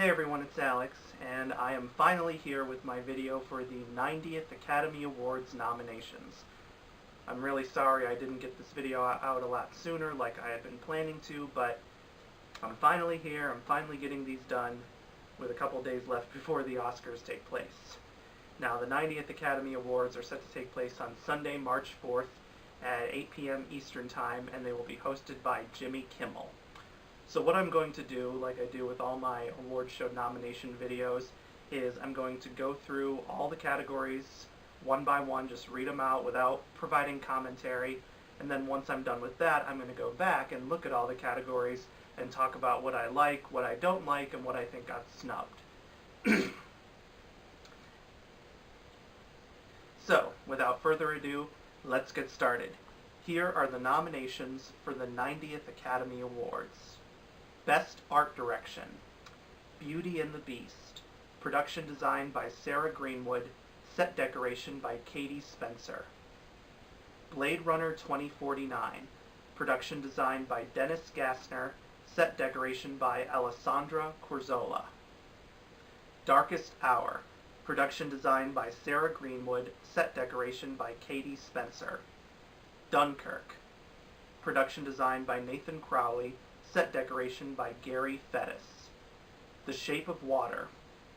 Hey everyone, it's Alex, and I am finally here with my video for the 90th Academy Awards nominations. I'm really sorry I didn't get this video out a lot sooner like I had been planning to, but I'm finally here, I'm finally getting these done with a couple days left before the Oscars take place. Now, the 90th Academy Awards are set to take place on Sunday, March 4th at 8 p.m. Eastern Time, and they will be hosted by Jimmy Kimmel. So what I'm going to do, like I do with all my award show nomination videos, is I'm going to go through all the categories one by one, just read them out without providing commentary, and then once I'm done with that, I'm going to go back and look at all the categories and talk about what I like, what I don't like, and what I think got snubbed. So, without further ado, let's get started. Here are the nominations for the 90th Academy Awards. Best Art Direction, Beauty and the Beast, production design by Sarah Greenwood, set decoration by Katie Spencer. Blade Runner 2049, production design by Dennis Gassner, set decoration by Alessandra Corzola. Darkest Hour, production design by Sarah Greenwood, set decoration by Katie Spencer. Dunkirk, production design by Nathan Crowley, set decoration by Gary Fettis. The Shape of Water,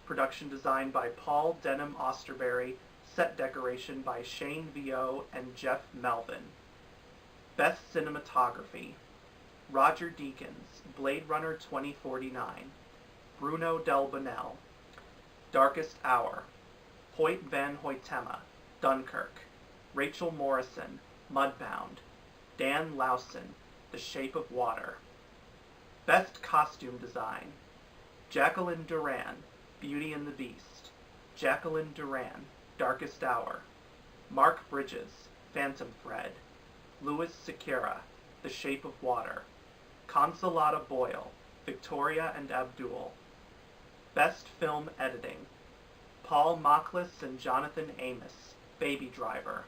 production design by Paul Denham Osterberry, set decoration by Shane Vio and Jeff Melvin. Best Cinematography, Roger Deakins, Blade Runner 2049, Bruno Del Bonell. Darkest Hour, Hoyt van Hoytema, Dunkirk, Rachel Morrison, Mudbound, Dan Lawson, The Shape of Water. Best Costume Design, Jacqueline Duran, Beauty and the Beast, Jacqueline Duran, Darkest Hour, Mark Bridges, Phantom Thread, Louis Sequeira, The Shape of Water, Consolata Boyle, Victoria and Abdul. Best Film Editing, Paul Machlis and Jonathan Amos, Baby Driver,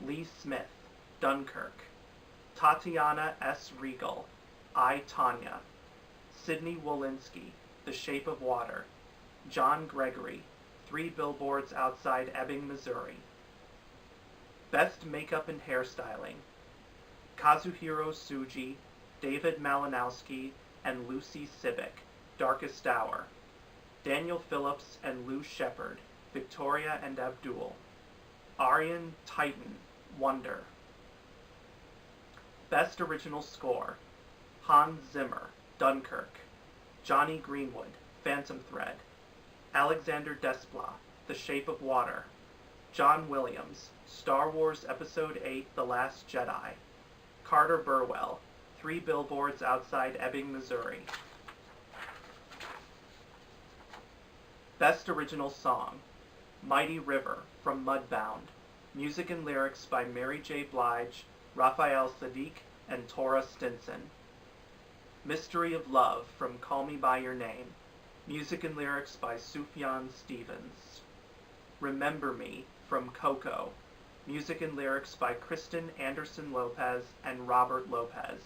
Lee Smith, Dunkirk, Tatiana S. Regal, I, Tonya, Sidney Wolinski, The Shape of Water, John Gregory, 3 Billboards Outside Ebbing, Missouri. Best Makeup and Hairstyling, Kazuhiro Tsuji, David Malinowski, and Lucy Sibic, Darkest Hour. Daniel Phillips and Lou Shepard, Victoria and Abdul. Aryan Titan, Wonder. Best Original Score, Hans Zimmer, Dunkirk, Johnny Greenwood, Phantom Thread, Alexander Desplat, The Shape of Water, John Williams, Star Wars Episode VIII, The Last Jedi, Carter Burwell, 3 Billboards Outside Ebbing, Missouri. Best Original Song, Mighty River from Mudbound, music and lyrics by Mary J. Blige, Raphael Saadiq, and Tora Stinson. Mystery of Love from Call Me By Your Name, music and lyrics by Sufjan Stevens. Remember Me from Coco, music and lyrics by Kristen Anderson Lopez and Robert Lopez.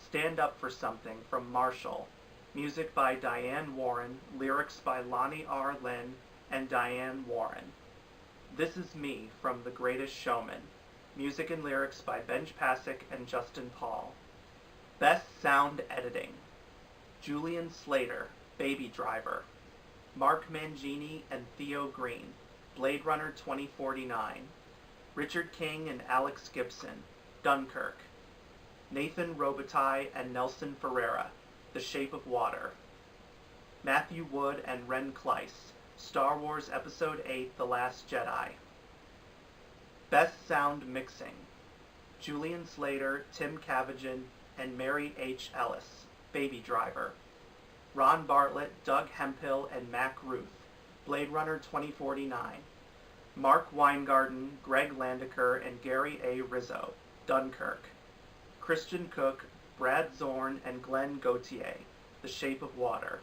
Stand Up for Something from Marshall, music by Diane Warren, lyrics by Lonnie R. Lynn and Diane Warren. This Is Me from The Greatest Showman, music and lyrics by Benj Pasek and Justin Paul. Best Sound Editing, Julian Slater, Baby Driver, Mark Mangini and Theo Green, Blade Runner 2049, Richard King and Alex Gibson, Dunkirk, Nathan Robitaille and Nelson Ferreira, The Shape of Water, Matthew Wood and Ren Kleiss, Star Wars Episode VIII, The Last Jedi. Best Sound Mixing, Julian Slater, Tim Cavagen, and Mary H. Ellis, Baby Driver, Ron Bartlett, Doug Hemphill, and Mac Ruth, Blade Runner 2049, Mark Weingarten, Greg Landecker, and Gary A. Rizzo, Dunkirk, Christian Cook, Brad Zorn, and Glenn Gautier, The Shape of Water,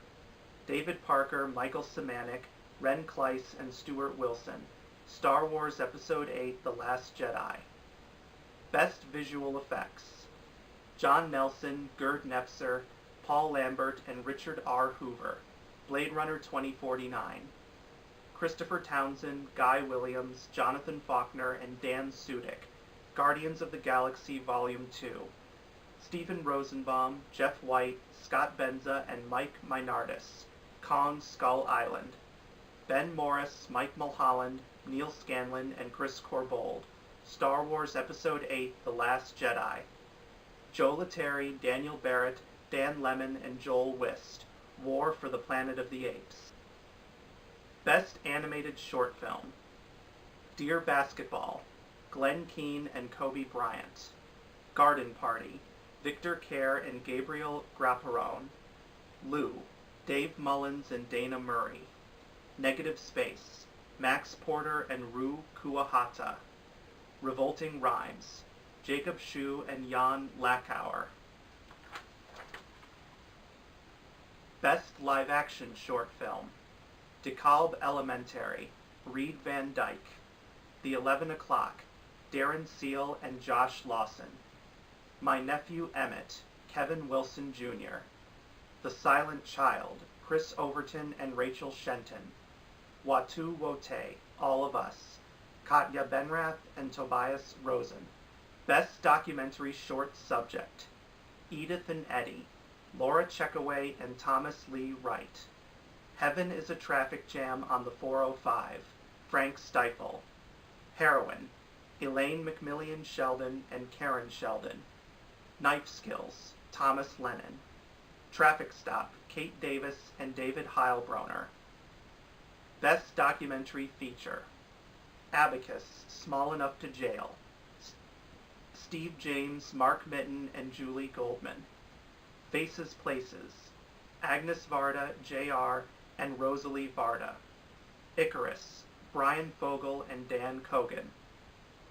David Parker, Michael Szymanczyk, Ren Kleiss, and Stuart Wilson, Star Wars Episode VIII, The Last Jedi. Best Visual Effects, John Nelson, Gerd Nefzer, Paul Lambert, and Richard R. Hoover. Blade Runner 2049. Christopher Townsend, Guy Williams, Jonathan Faulkner, and Dan Sudik, Guardians of the Galaxy Volume 2. Stephen Rosenbaum, Jeff White, Scott Benza, and Mike Minardis, Kong Skull Island. Ben Morris, Mike Mulholland, Neil Scanlon, and Chris Corbold, Star Wars Episode 8, The Last Jedi. Joe Letteri, Daniel Barrett, Dan Lemon, and Joel Wist, War for the Planet of the Apes. Best Animated Short Film. Dear Basketball, Glenn Keane and Kobe Bryant. Garden Party, Victor Kerr and Gabriel Grapperone. Lou, Dave Mullins and Dana Murray. Negative Space, Max Porter and Rue Kuahata. Revolting Rhymes, Jacob Shu and Jan Lackauer. Best Live Action Short Film. DeKalb Elementary, Reed Van Dyke. The 11 O'Clock, Darren Seal and Josh Lawson. My Nephew Emmett, Kevin Wilson Jr. The Silent Child, Chris Overton and Rachel Shenton. Watu Wote, All of Us, Katya Benrath and Tobias Rosen. Best Documentary Short Subject. Edith and Eddie, Laura Checkaway and Thomas Lee Wright. Heaven is a Traffic Jam on the 405, Frank Stifel. Heroine, Elaine McMillian Sheldon and Karen Sheldon. Knife Skills, Thomas Lennon. Traffic Stop, Kate Davis and David Heilbroner. Best Documentary Feature. Abacus, Small Enough to Jail. Steve James, Mark Mitten, and Julie Goldman. Faces Places, Agnes Varda, Jr., and Rosalie Varda. Icarus, Brian Fogel and Dan Kogan.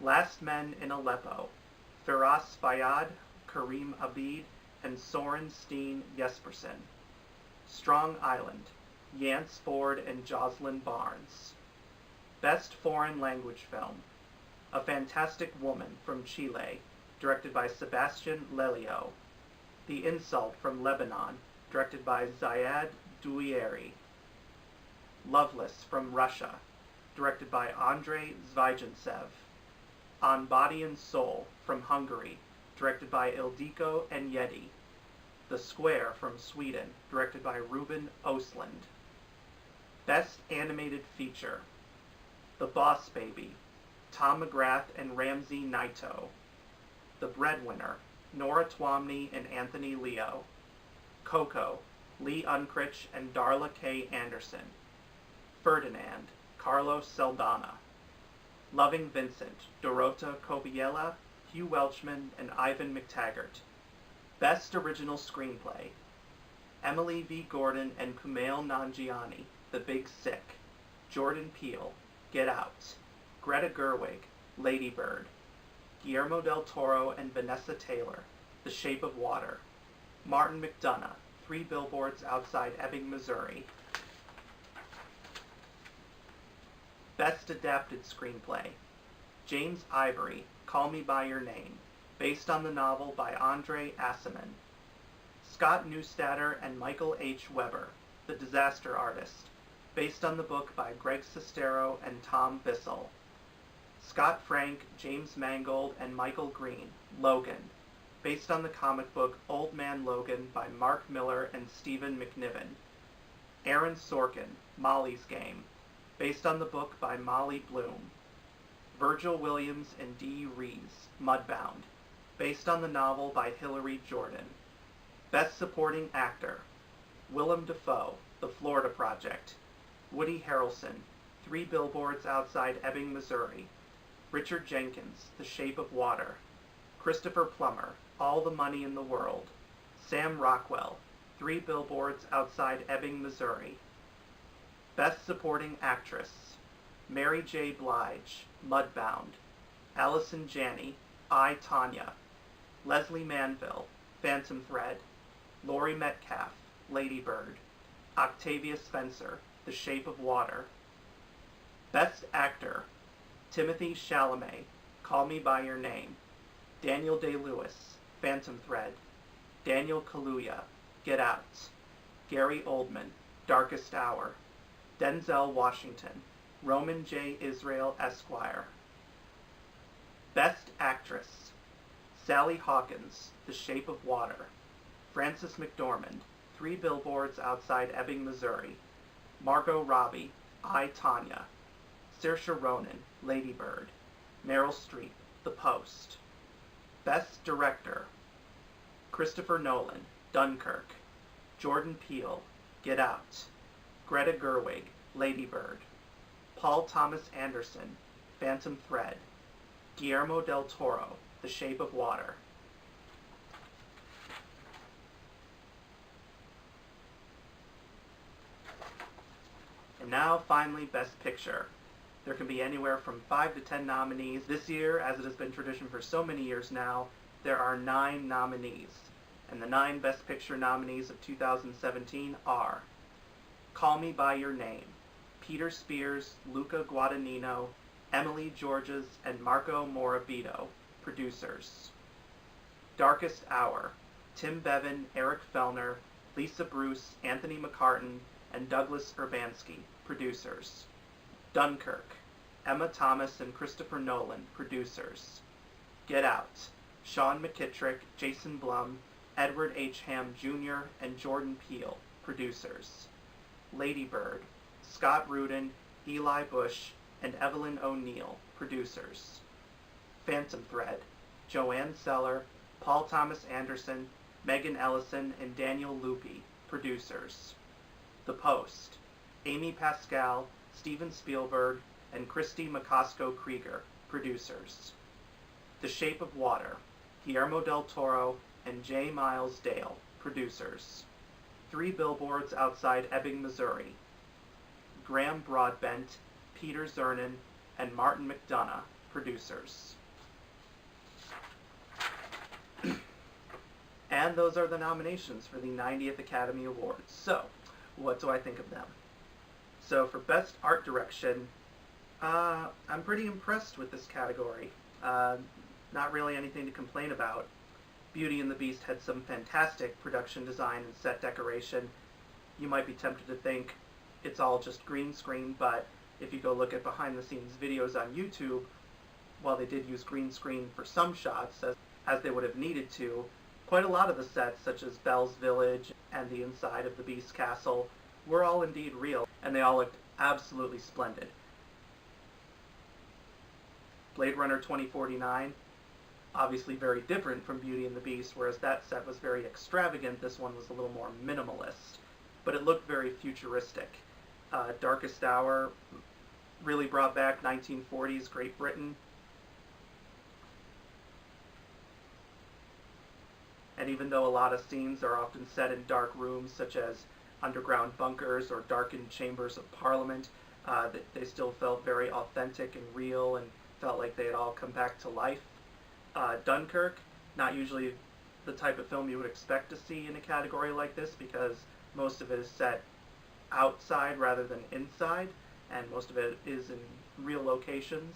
Last Men in Aleppo, Firas Fayyad, Kareem Abid, and Soren Steen Jespersen. Strong Island, Yance Ford and Jocelyn Barnes. Best Foreign Language Film. A Fantastic Woman from Chile, directed by Sebastian Lelio. The Insult from Lebanon, directed by Zayed Douieri. Loveless from Russia, directed by Andrei Zvygintsev. On Body and Soul from Hungary, directed by Ildiko Enyedi. The Square from Sweden, directed by Ruben Östlund. Best Animated Feature. The Boss Baby, Tom McGrath and Ramsey Naito. The Breadwinner, Nora Twomney and Anthony Leo. Coco, Lee Unkrich and Darla K. Anderson. Ferdinand, Carlos Saldana. Loving Vincent, Dorota Kobiela, Hugh Welchman, and Ivan McTaggart. Best Original Screenplay. Emily V. Gordon and Kumail Nanjiani, The Big Sick. Jordan Peele, Get Out. Greta Gerwig, Lady Bird. Guillermo del Toro and Vanessa Taylor, The Shape of Water. Martin McDonough, 3 Billboards Outside Ebbing, Missouri. Best Adapted Screenplay. James Ivory, Call Me By Your Name, based on the novel by Andre Aciman. Scott Neustadter and Michael H. Weber, The Disaster Artist, based on the book by Greg Sestero and Tom Bissell. Scott Frank, James Mangold, and Michael Green, Logan, based on the comic book Old Man Logan by Mark Miller and Stephen McNiven. Aaron Sorkin, Molly's Game, based on the book by Molly Bloom. Virgil Williams and Dee Rees, Mudbound, based on the novel by Hilary Jordan. Best Supporting Actor. Willem Dafoe, The Florida Project. Woody Harrelson, 3 Billboards Outside Ebbing, Missouri. Richard Jenkins, The Shape of Water. Christopher Plummer, All the Money in the World. Sam Rockwell, 3 Billboards Outside Ebbing, Missouri. Best Supporting Actress. Mary J. Blige, Mudbound. Allison Janney, I, Tonya. Leslie Manville, Phantom Thread. Laurie Metcalf, Lady Bird. Octavia Spencer, The Shape of Water. Best Actor. Timothy Chalamet, Call Me By Your Name. Daniel Day-Lewis, Phantom Thread. Daniel Kaluuya, Get Out. Gary Oldman, Darkest Hour, Denzel Washington, Roman J. Israel, Esquire. Best Actress, Sally Hawkins, The Shape of Water, Frances McDormand, Three Billboards Outside Ebbing, Missouri, Margot Robbie, I, Tonya, Saoirse Ronan, Lady Bird, Meryl Streep, The Post. Best Director, Christopher Nolan, Dunkirk, Jordan Peele, Get Out, Greta Gerwig, Lady Bird, Paul Thomas Anderson, Phantom Thread, Guillermo del Toro, The Shape of Water. And now, finally, Best Picture. There can be anywhere from 5 to 10 nominees. This year, as it has been tradition for so many years now, there are 9 nominees. And the 9 Best Picture nominees of 2017 are Call Me By Your Name, Peter Spears, Luca Guadagnino, Emily Georges, and Marco Morabito, producers. Darkest Hour, Tim Bevan, Eric Fellner, Lisa Bruce, Anthony McCartan, and Douglas Urbanski, producers. Dunkirk, Emma Thomas and Christopher Nolan, producers. Get Out, Sean McKittrick, Jason Blum, Edward H. Ham Jr., and Jordan Peele, producers. Lady Bird, Scott Rudin, Eli Bush, and Evelyn O'Neill, producers. Phantom Thread, Joanne Seller, Paul Thomas Anderson, Megan Ellison, and Daniel Lupi, producers. The Post, Amy Pascal, Steven Spielberg, and Christy McCosco Krieger, producers. The Shape of Water, Guillermo del Toro and J. Miles Dale, producers. Three Billboards Outside Ebbing, Missouri, Graham Broadbent, Peter Zernin, and Martin McDonough, producers. And those are the nominations for the 90th Academy Awards. So, what do I think of them? So for Best Art Direction, I'm pretty impressed with this category. Not really anything to complain about. Beauty and the Beast had some fantastic production design and set decoration. You might be tempted to think it's all just green screen, but if you go look at behind the scenes videos on YouTube, while they did use green screen for some shots, as they would have needed to, quite a lot of the sets, such as Belle's Village and the inside of the Beast Castle, were all indeed real, and they all looked absolutely splendid. Blade Runner 2049, obviously very different from Beauty and the Beast, whereas that set was very extravagant, this one was a little more minimalist, but it looked very futuristic. Darkest Hour really brought back 1940s Great Britain. And even though a lot of scenes are often set in dark rooms, such as underground bunkers or darkened chambers of Parliament, they still felt very authentic and real and felt like they had all come back to life. Dunkirk, not usually the type of film you would expect to see in a category like this, because most of it is set outside rather than inside, and most of it is in real locations.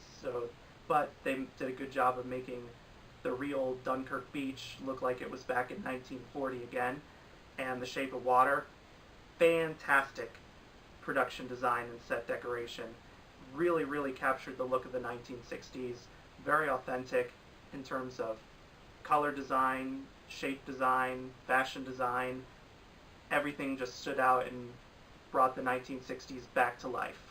But they did a good job of making the real Dunkirk beach look like it was back in 1940 again. And The Shape of Water, fantastic production design and set decoration. Really, really captured the look of the 1960s. Very authentic in terms of color design, shape design, fashion design. Everything just stood out and brought the 1960s back to life.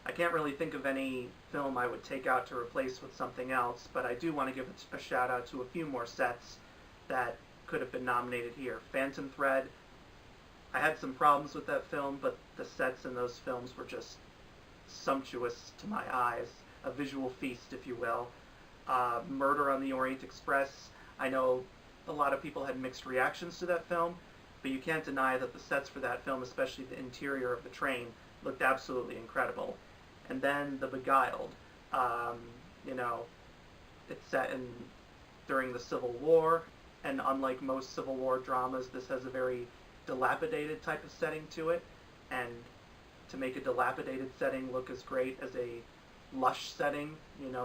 I can't really think of any film I would take out to replace with something else, but I do want to give a shout out to a few more sets that could have been nominated here. Phantom Thread, I had some problems with that film, but the sets in those films were just sumptuous to my eyes. A visual feast, if you will. Murder on the Orient Express, I know a lot of people had mixed reactions to that film, but you can't deny that the sets for that film, especially the interior of the train, looked absolutely incredible. And then The Beguiled, it's set during the Civil War, and unlike most Civil War dramas, this has a very dilapidated type of setting to it, and to make a dilapidated setting look as great as a lush setting,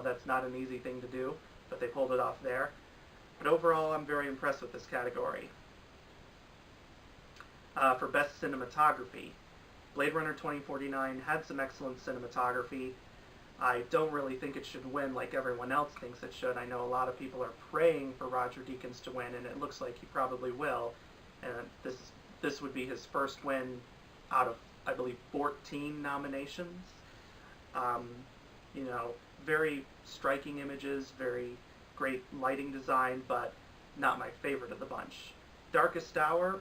that's not an easy thing to do, but they pulled it off there. But overall, I'm very impressed with this category. For Best Cinematography, Blade Runner 2049 had some excellent cinematography. I don't really think it should win like everyone else thinks it should. I know a lot of people are praying for Roger Deakins to win, and it looks like he probably will. And this would be his first win out of, I believe, 14 nominations. Um, you know, very striking images, very great lighting design, but not my favorite of the bunch. Darkest Hour,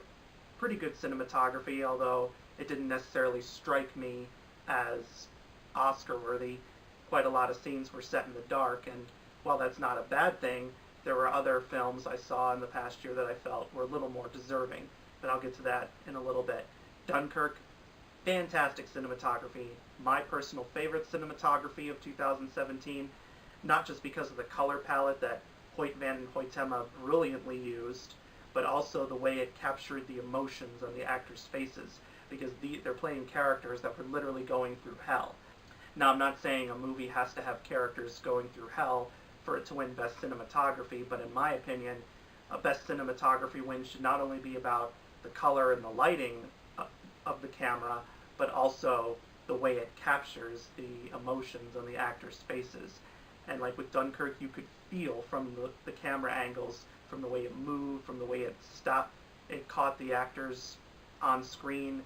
pretty good cinematography, although it didn't necessarily strike me as Oscar-worthy. Quite a lot of scenes were set in the dark, and while that's not a bad thing, there were other films I saw in the past year that I felt were a little more deserving, but I'll get to that in a little bit. Dunkirk, fantastic cinematography. My personal favorite cinematography of 2017, not just because of the color palette that Hoyt van Hoytema brilliantly used, but also the way it captured the emotions on the actors' faces, because they're playing characters that were literally going through hell. Now, I'm not saying a movie has to have characters going through hell for it to win Best Cinematography, but in my opinion, a Best Cinematography win should not only be about the color and the lighting of the camera, but also the way it captures the emotions on the actors' faces. And like with Dunkirk, you could feel from the camera angles, from the way it moved, from the way it stopped, it caught the actors on screen.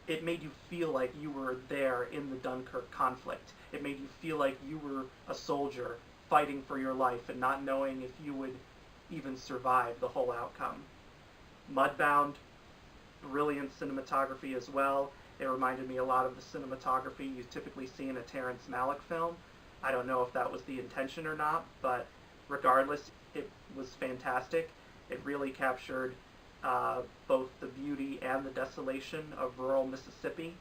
It made you feel like you were there in the Dunkirk conflict. It made you feel like you were a soldier fighting for your life and not knowing if you would even survive the whole outcome. Mudbound, brilliant cinematography as well. It reminded me a lot of the cinematography you typically see in a Terrence Malick film. I don't know if that was the intention or not, but regardless, it was fantastic. It really captured both the beauty and the desolation of rural Mississippi,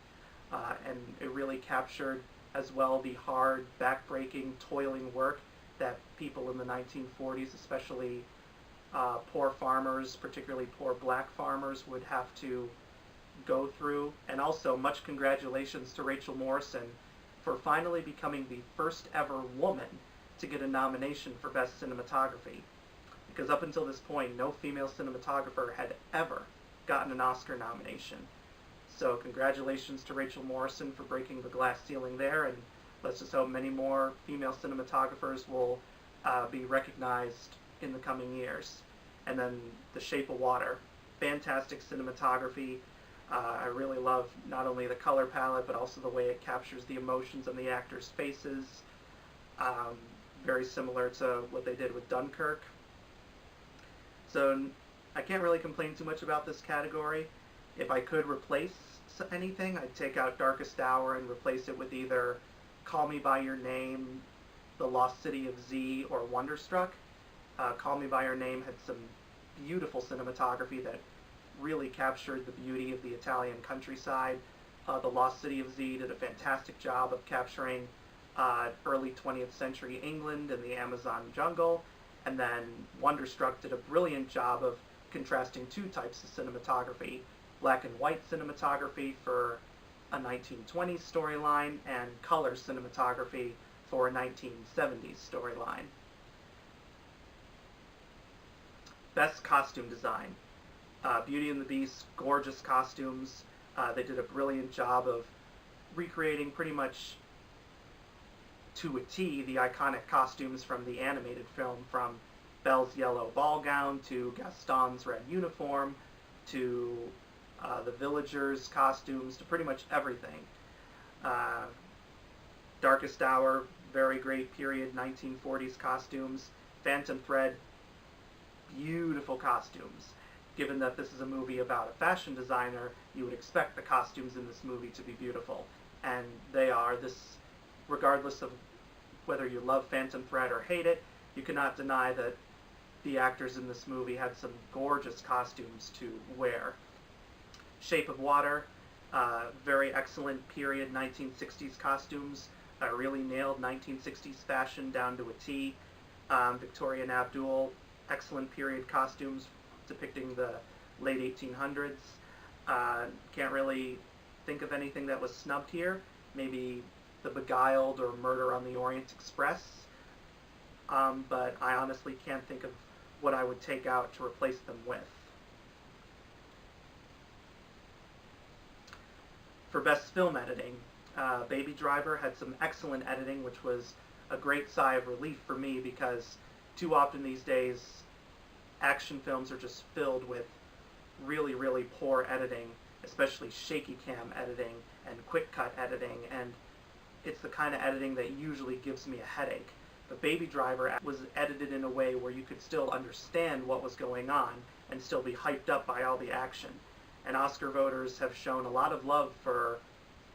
and it really captured as well the hard, backbreaking, toiling work that people in the 1940s, especially poor farmers, particularly poor black farmers, would have to go through. And also, much congratulations to Rachel Morrison for finally becoming the first ever woman to get a nomination for Best Cinematography. Because up until this point, no female cinematographer had ever gotten an Oscar nomination. So congratulations to Rachel Morrison for breaking the glass ceiling there, and let's just hope many more female cinematographers will be recognized in the coming years. And then The Shape of Water, fantastic cinematography. I really love not only the color palette, but also the way it captures the emotions on the actors' faces. Very similar to what they did with Dunkirk. So I can't really complain too much about this category. If I could replace anything, I'd take out Darkest Hour and replace it with either Call Me By Your Name, The Lost City of Z, or Wonderstruck. Call Me By Your Name had some beautiful cinematography that really captured the beauty of the Italian countryside. The Lost City of Z did a fantastic job of capturing early 20th century England and the Amazon jungle. And then Wonderstruck did a brilliant job of contrasting two types of cinematography: black and white cinematography for a 1920s storyline and color cinematography for a 1970s storyline. Best Costume Design. Beauty and the Beast, gorgeous costumes. They did a brilliant job of recreating pretty much to a T the iconic costumes from the animated film, from Belle's yellow ball gown to Gaston's red uniform to the villagers' costumes to pretty much everything. Darkest Hour, very great period 1940s costumes. Phantom Thread, beautiful costumes. Given that this is a movie about a fashion designer, you would expect the costumes in this movie to be beautiful. And they are. This, regardless of whether you love Phantom Thread or hate it, you cannot deny that the actors in this movie had some gorgeous costumes to wear. Shape of Water, very excellent period 1960s costumes. Really nailed 1960s fashion down to a T. Victoria and Abdul, excellent period costumes depicting the late 1800s. Can't really think of anything that was snubbed here. Maybe The Beguiled or Murder on the Orient Express. But I honestly can't think of what I would take out to replace them with. For Best Film Editing, Baby Driver had some excellent editing, which was a great sigh of relief for me because too often these days action films are just filled with really, really poor editing, especially shaky cam editing and quick cut editing, and it's the kind of editing that usually gives me a headache. But Baby Driver was edited in a way where you could still understand what was going on and still be hyped up by all the action. And Oscar voters have shown a lot of love for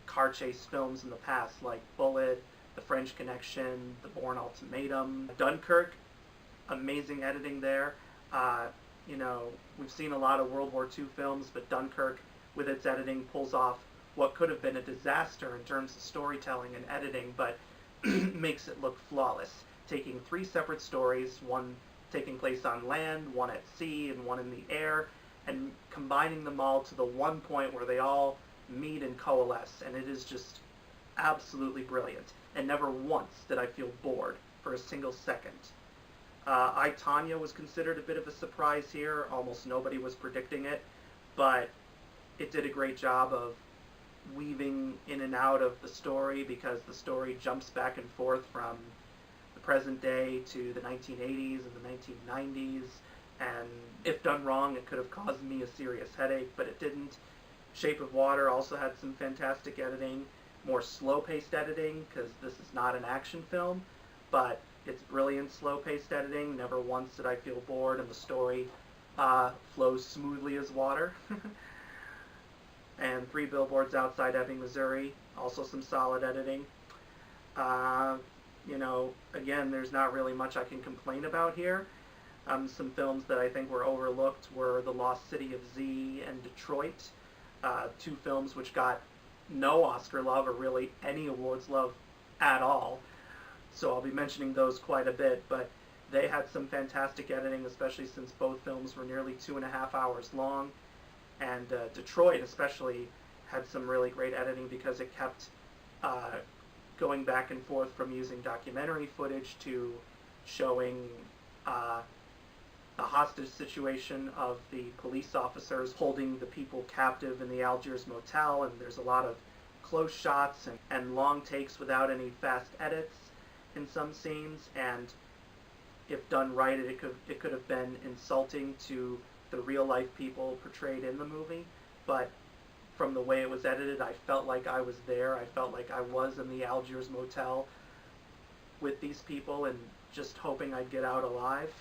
car chase films in the past, like Bullitt, The French Connection, The Bourne Ultimatum, Dunkirk. Amazing editing there. You know, we've seen a lot of World War II films, but Dunkirk, with its editing, pulls off what could have been a disaster in terms of storytelling and editing, but makes it look flawless, taking 3 separate stories, one taking place on land, one at sea, and one in the air, and combining them all to the one point where they all meet and coalesce, and it is just absolutely brilliant. And never once did I feel bored for a single second. I, Tonya was considered a bit of a surprise here. Almost nobody was predicting it, but it did a great job of weaving in and out of the story because the story jumps back and forth from the present day to the 1980s and the 1990s, and if done wrong it could have caused me a serious headache, but it didn't. Shape of Water also had some fantastic editing, more slow-paced editing because this is not an action film, but it's brilliant slow-paced editing. Never once did I feel bored, and the story flows smoothly as water. And 3 Billboards Outside Ebbing, Missouri, also some solid editing. You know, again, there's not really much I can complain about here. Some films that I think were overlooked were The Lost City of Z and Detroit, 2 films which got no Oscar love or really any awards love at all. So I'll be mentioning those quite a bit, but they had some fantastic editing, especially since both films were nearly 2.5 hours long. And Detroit especially had some really great editing because it kept going back and forth from using documentary footage to showing the hostage situation of the police officers holding the people captive in the Algiers motel, and there's a lot of close shots and long takes without any fast edits in some scenes, and if done right it could have been insulting to the real life people portrayed in the movie, but from the way it was edited I felt like I was there. I felt like I was in the Algiers motel with these people and just hoping I'd get out alive.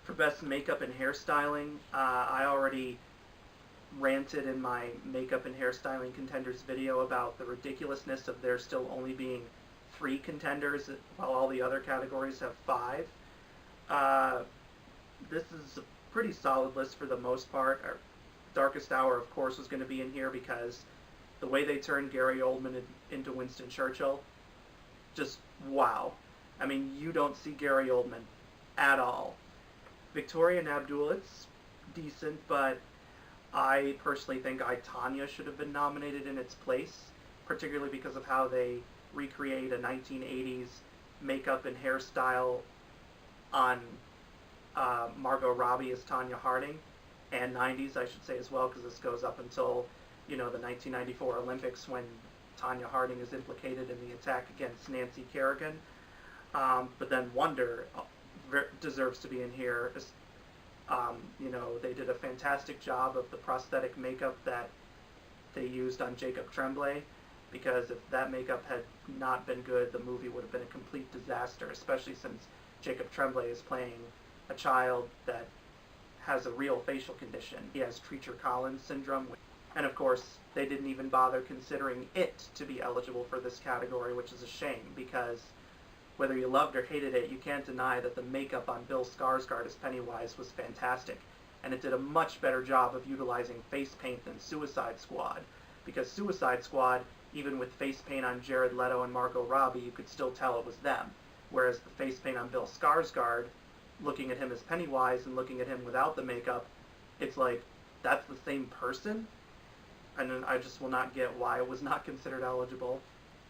For Best Makeup and Hairstyling, I already ranted in my makeup and hairstyling contenders video about the ridiculousness of there still only being 3 contenders while all the other categories have 5. This is a pretty solid list for the most part. Our Darkest Hour, of course, was going to be in here because the way they turned Gary Oldman into Winston Churchill, just wow. I mean, you don't see Gary Oldman at all. Victoria and Abdul, it's decent, but I personally think I, Tonya should have been nominated in its place, particularly because of how they recreate a 1980s makeup and hairstyle on Margot Robbie as Tonya Harding, and 90s I should say as well, because this goes up until, you know, the 1994 Olympics when Tonya Harding is implicated in the attack against Nancy Kerrigan. But then Wonder deserves to be in here. You know, they did a fantastic job of the prosthetic makeup that they used on Jacob Tremblay, because if that makeup had not been good, the movie would have been a complete disaster, especially since Jacob Tremblay is playing a child that has a real facial condition. He has Treacher-Collins syndrome, and of course they didn't even bother considering it to be eligible for this category, which is a shame, because whether you loved or hated it, you can't deny that the makeup on Bill Skarsgård as Pennywise was fantastic, and it did a much better job of utilizing face paint than Suicide Squad, because Suicide Squad, even with face paint on Jared Leto and Margot Robbie, you could still tell it was them, whereas the face paint on Bill Skarsgård, looking at him as Pennywise and looking at him without the makeup, it's like, that's the same person? And I just will not get why it was not considered eligible.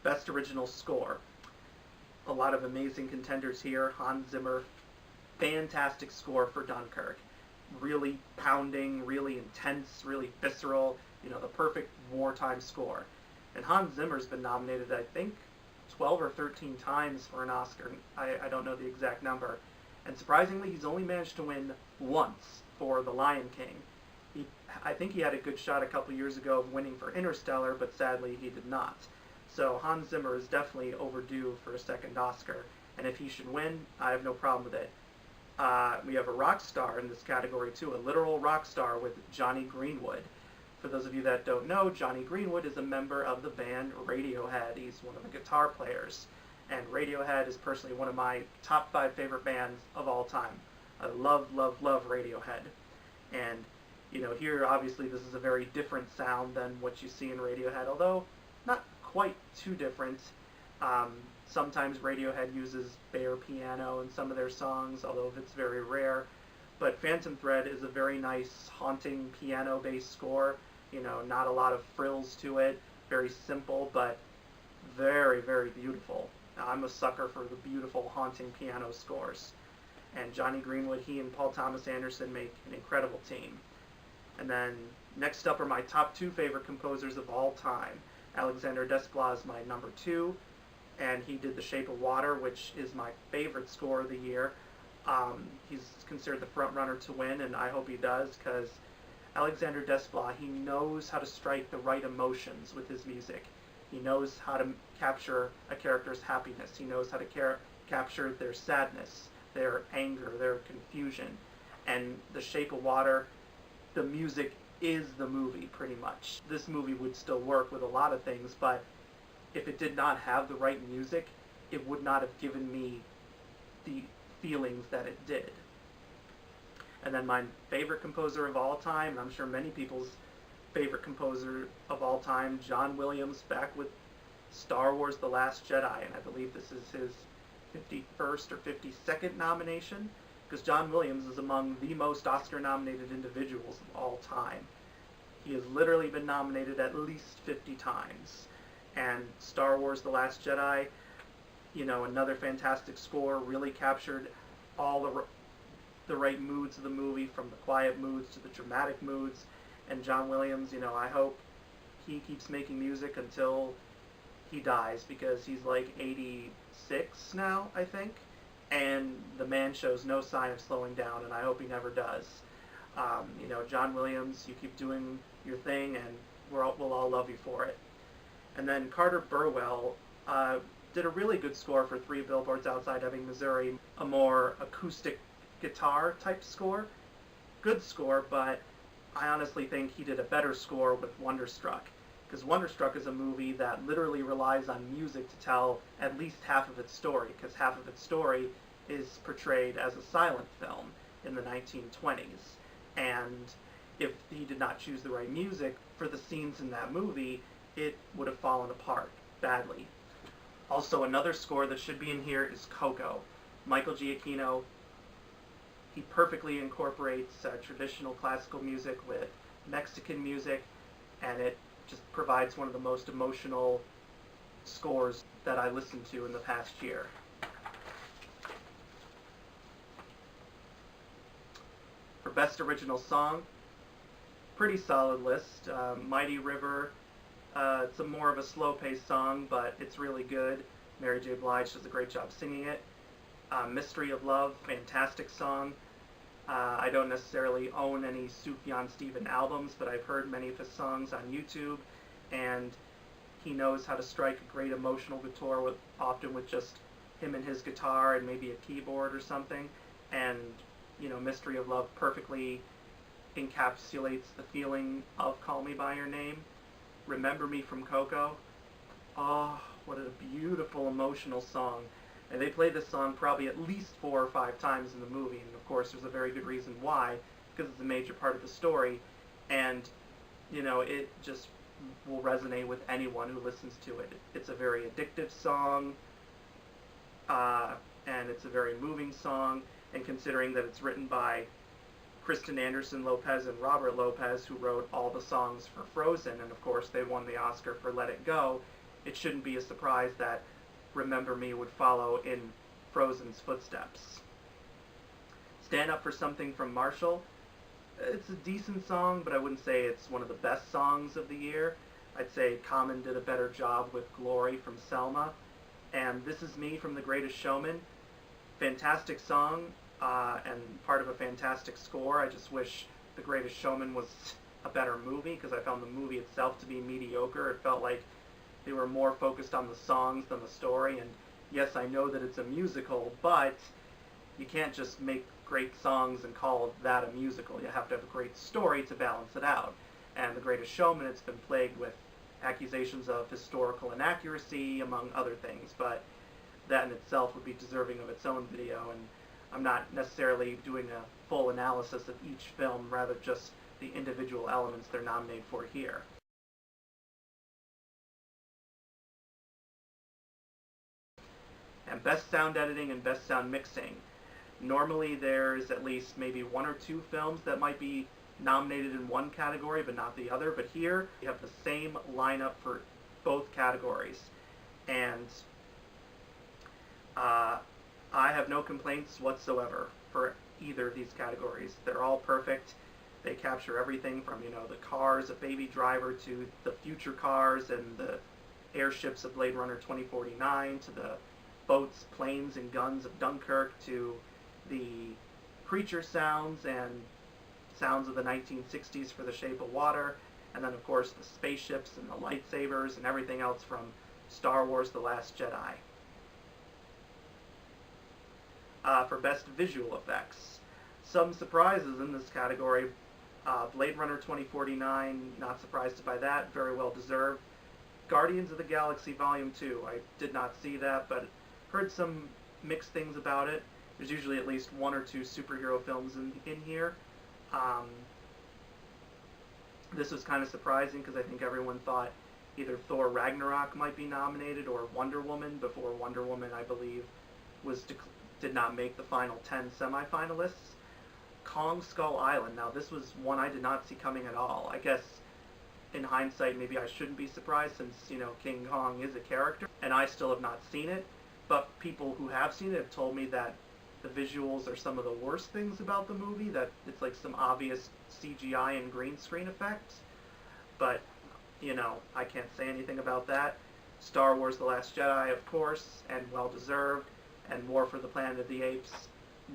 Best Original Score. A lot of amazing contenders here. Hans Zimmer, fantastic score for Dunkirk. Really pounding, really intense, really visceral, the perfect wartime score. And Hans Zimmer's been nominated, I think, 12 or 13 times for an Oscar. I don't know the exact number. And surprisingly, he's only managed to win once for The Lion King. I think he had a good shot a couple years ago of winning for Interstellar, but sadly he did not. So Hans Zimmer is definitely overdue for a second Oscar. And if he should win, I have no problem with it. We have a rock star in this category too, a literal rock star with Jonny Greenwood. For those of you that don't know, Jonny Greenwood is a member of the band Radiohead. He's one of the guitar players. And Radiohead is personally one of my top 5 favorite bands of all time. I love, love, love Radiohead. And, here obviously this is a very different sound than what you see in Radiohead, although not quite too different. Sometimes Radiohead uses bare piano in some of their songs, although it's very rare. But Phantom Thread is a very nice, haunting piano-based score. Not a lot of frills to it. Very simple, but very, very beautiful. I'm a sucker for the beautiful, haunting piano scores. And Jonny Greenwood, he and Paul Thomas Anderson make an incredible team. And then next up are my top 2 favorite composers of all time. Alexander Desplat is my number 2, and he did The Shape of Water, which is my favorite score of the year. He's considered the front runner to win, and I hope he does, because Alexander Desplat, he knows how to strike the right emotions with his music. He knows how to capture a character's happiness. He knows how to capture their sadness, their anger, their confusion. And The Shape of Water, the music is the movie, pretty much. This movie would still work with a lot of things, but if it did not have the right music, it would not have given me the feelings that it did. And then my favorite composer of all time, and I'm sure many people's favorite composer of all time, John Williams, back with Star Wars The Last Jedi, and I believe this is his 51st or 52nd nomination, because John Williams is among the most Oscar-nominated individuals of all time. He has literally been nominated at least 50 times. And Star Wars The Last Jedi, another fantastic score, really captured all the right moods of the movie, from the quiet moods to the dramatic moods. And John Williams, I hope he keeps making music until he dies, because he's like 86 now, I think, and the man shows no sign of slowing down, and I hope he never does. John Williams, you keep doing your thing, and we'll all love you for it. And then Carter Burwell did a really good score for 3 Billboards Outside Ebbing, Missouri, a more acoustic guitar type score. Good score, but I honestly think he did a better score with Wonderstruck, because Wonderstruck is a movie that literally relies on music to tell at least half of its story, because half of its story is portrayed as a silent film in the 1920s. And if he did not choose the right music for the scenes in that movie, it would have fallen apart badly. Also, another score that should be in here is Coco. Michael Giacchino, he perfectly incorporates traditional classical music with Mexican music, and it just provides one of the most emotional scores that I listened to in the past year. For Best Original Song, pretty solid list. Mighty River, it's more of a slow-paced song, but it's really good. Mary J. Blige does a great job singing it. Mystery of Love, fantastic song. I don't necessarily own any Sufjan Stevens albums, but I've heard many of his songs on YouTube, and he knows how to strike a great emotional guitar, often with just him and his guitar and maybe a keyboard or something. And Mystery of Love perfectly encapsulates the feeling of Call Me By Your Name. Remember Me from Coco. Oh, what a beautiful emotional song. And they played this song probably at least 4 or 5 times in the movie, and of course there's a very good reason why, because it's a major part of the story, and it just will resonate with anyone who listens to it. It's a very addictive song, and it's a very moving song, and considering that it's written by Kristen Anderson Lopez and Robert Lopez, who wrote all the songs for Frozen, and of course they won the Oscar for Let It Go, it shouldn't be a surprise that Remember Me would follow in Frozen's footsteps. Stand Up for Something from Marshall. It's a decent song, but I wouldn't say it's one of the best songs of the year. I'd say Common did a better job with Glory from Selma. And This Is Me from The Greatest Showman. Fantastic song, and part of a fantastic score. I just wish The Greatest Showman was a better movie, because I found the movie itself to be mediocre. It felt like they were more focused on the songs than the story, and yes, I know that it's a musical, but you can't just make great songs and call that a musical. You have to have a great story to balance it out. And The Greatest Showman, it's been plagued with accusations of historical inaccuracy, among other things, but that in itself would be deserving of its own video, and I'm not necessarily doing a full analysis of each film, rather just the individual elements they're nominated for here. And Best Sound Editing and Best Sound Mixing. Normally there's at least maybe one or two films that might be nominated in one category but not the other, but here you have the same lineup for both categories. And I have no complaints whatsoever for either of these categories. They're all perfect. They capture everything from, the cars of Baby Driver to the future cars and the airships of Blade Runner 2049 to the boats, planes, and guns of Dunkirk to the creature sounds and sounds of the 1960s for The Shape of Water, and then of course the spaceships and the lightsabers and everything else from Star Wars: The Last Jedi. For Best Visual Effects. Some surprises in this category. Blade Runner 2049, not surprised by that, very well deserved. Guardians of the Galaxy Volume 2, I did not see that, but heard some mixed things about it. There's usually at least one or two superhero films in here. This was kind of surprising because I think everyone thought either Thor Ragnarok might be nominated or Wonder Woman, before Wonder Woman, I believe, did not make the final 10 semifinalists. Kong Skull Island. Now this was one I did not see coming at all. I guess in hindsight maybe I shouldn't be surprised, since King Kong is a character and I still have not seen it, but people who have seen it have told me that the visuals are some of the worst things about the movie, that it's like some obvious CGI and green screen effects, but I can't say anything about that. Star Wars: The Last Jedi, of course, and well deserved, and War for the Planet of the Apes,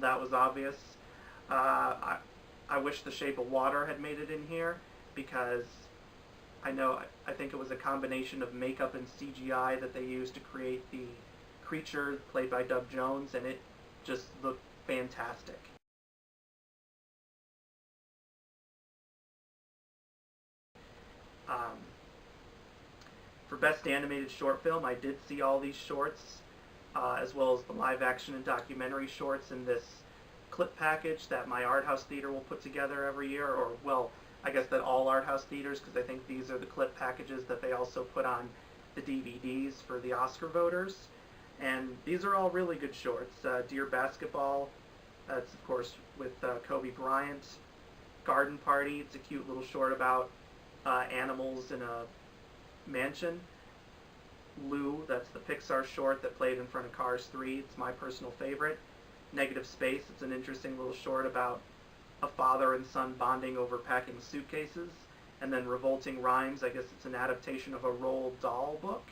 that was obvious. I wish The Shape of Water had made it in here, because I think it was a combination of makeup and CGI that they used to create the creature played by Doug Jones, and it just looked fantastic. For Best Animated Short Film, I did see all these shorts, as well as the live action and documentary shorts in this clip package that my art house theater will put together every year, or, well, I guess that all art house theaters, because I think these are the clip packages that they also put on the DVDs for the Oscar voters. And these are all really good shorts. Dear Basketball, that's of course with Kobe Bryant. Garden Party, it's a cute little short about animals in a mansion. Lou, that's the Pixar short that played in front of Cars 3. It's my personal favorite. Negative Space, it's an interesting little short about a father and son bonding over packing suitcases. And then Revolting Rhymes, I guess it's an adaptation of a Roald Dahl book,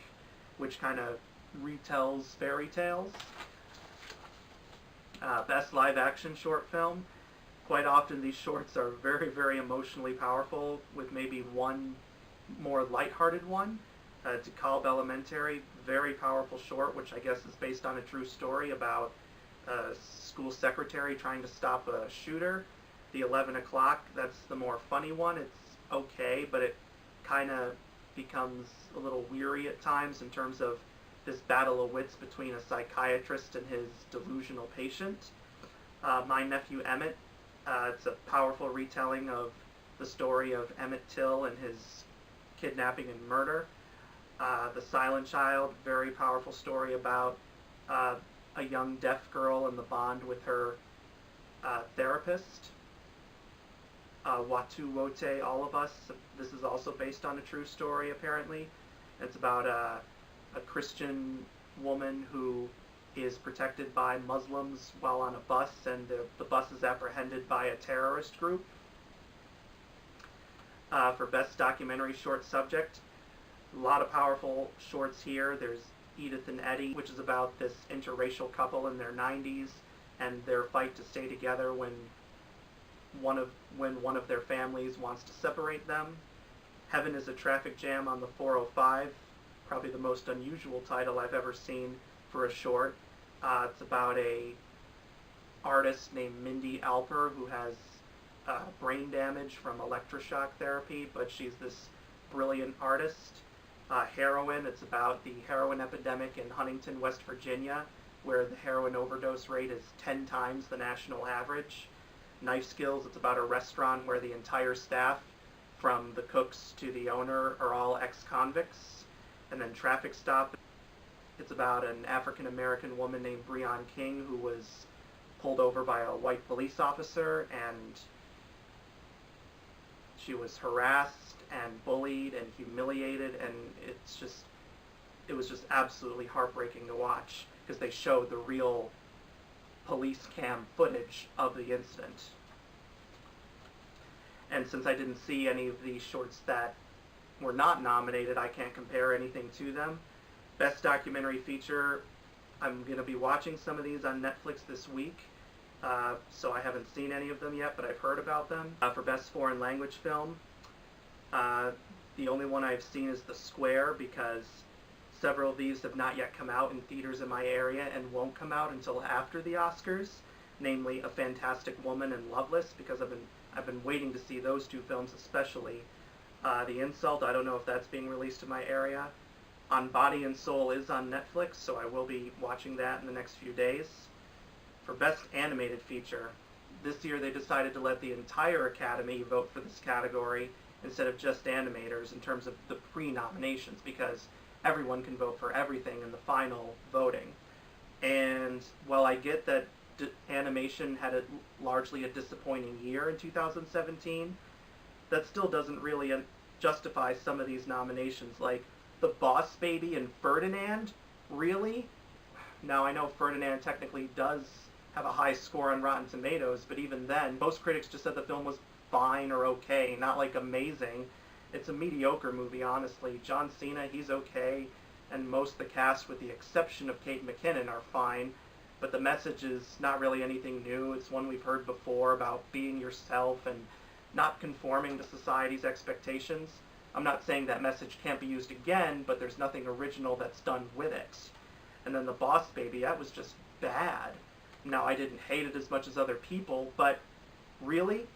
which kind of retells fairy tales. Best Live Action Short Film. Quite often these shorts are very, very emotionally powerful, with maybe one more lighthearted one. DeKalb Elementary, very powerful short, which I guess is based on a true story about a school secretary trying to stop a shooter. The 11 O'Clock, that's the more funny one. It's okay, but it kind of becomes a little weary at times in terms of this battle of wits between a psychiatrist and his delusional patient. My Nephew Emmett, it's a powerful retelling of the story of Emmett Till and his kidnapping and murder. The Silent Child, very powerful story about a young deaf girl and the bond with her therapist. Watu Wote, All of Us, this is also based on a true story apparently. It's about a Christian woman who is protected by Muslims while on a bus, and the bus is apprehended by a terrorist group. For Best Documentary Short Subject, a lot of powerful shorts here. There's Edith and Eddie, which is about this interracial couple in their 90s and their fight to stay together when one of their families wants to separate them. Heaven is a Traffic Jam on the 405, probably the most unusual title I've ever seen for a short. It's about a artist named Mindy Alper who has brain damage from electroshock therapy, but she's this brilliant artist. Heroin, it's about the heroin epidemic in Huntington, West Virginia, where the heroin overdose rate is 10 times the national average. Knife Skills, it's about a restaurant where the entire staff, from the cooks to the owner, are all ex-convicts. And then Traffic Stop, it's about an African-American woman named Breon King who was pulled over by a white police officer, and she was harassed and bullied and humiliated, and it was just absolutely heartbreaking to watch because they showed the real police cam footage of the incident. And since I didn't see any of these shorts that were not nominated, I can't compare anything to them. Best Documentary Feature, I'm going to be watching some of these on Netflix this week, so I haven't seen any of them yet, but I've heard about them. For Best Foreign Language Film, the only one I've seen is The Square, because several of these have not yet come out in theaters in my area and won't come out until after the Oscars, namely A Fantastic Woman and Loveless, because I've been waiting to see those two films especially. The Insult, I don't know if that's being released in my area. On Body and Soul is on Netflix, so I will be watching that in the next few days. For Best Animated Feature, this year they decided to let the entire Academy vote for this category instead of just animators in terms of the pre-nominations, because everyone can vote for everything in the final voting. And while I get that animation had largely a disappointing year in 2017, that still doesn't really justify some of these nominations, like The Boss Baby and Ferdinand. Really? Now, I know Ferdinand technically does have a high score on Rotten Tomatoes, but even then, most critics just said the film was fine or okay, not like amazing. It's a mediocre movie, honestly. John Cena, he's okay, and most of the cast, with the exception of Kate McKinnon, are fine, but the message is not really anything new. It's one we've heard before about being yourself and not conforming to society's expectations. I'm not saying that message can't be used again, but there's nothing original that's done with it. And then The Boss Baby, that was just bad. Now, I didn't hate it as much as other people, but really?